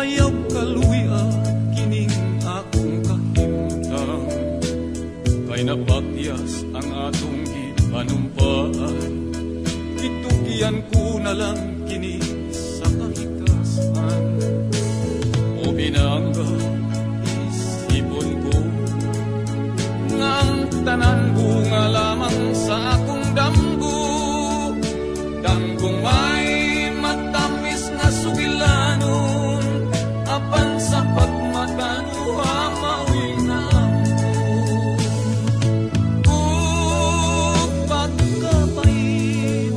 ayaw kaluya kining akong kahimtang, kay napakyas ang atong gipanumpaan, itugyan ko na lang kini sa kahitasan. O binangga isipon ko nga ang tanan bunga lamang sa akong damgo, damgong may matamis nga sugilanon, apan sa pagmatanuha mawi na ako. Pagkapait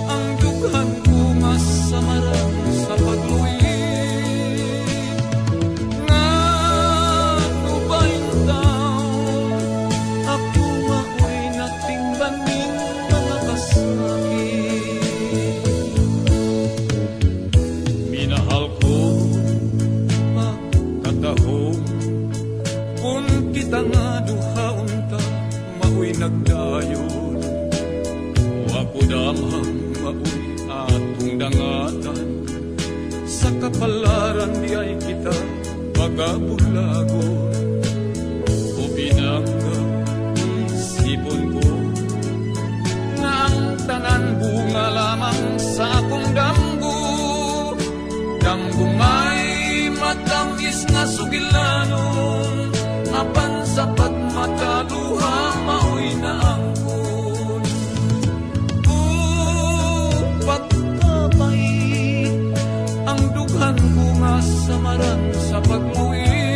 ang dughan ko nga samarang sa pagluwid, nga nubayin taon ako mao'y natingbaning mga kasakit. Minahal ko pagkatahong, kung kita nga duhaon ta mao'y nagdayon, wako damang mao'y atong dangatan, sa kapalaran di ay kita pagabulagon. O binangga isipon ko nga ang tanan bunga lamang sa akong damgo, damgong may matamis nga sugilanon, apan sa pagmataluha mao'y naangkon. Pagkapait ang dughan ko nga samaran sa pagluwid,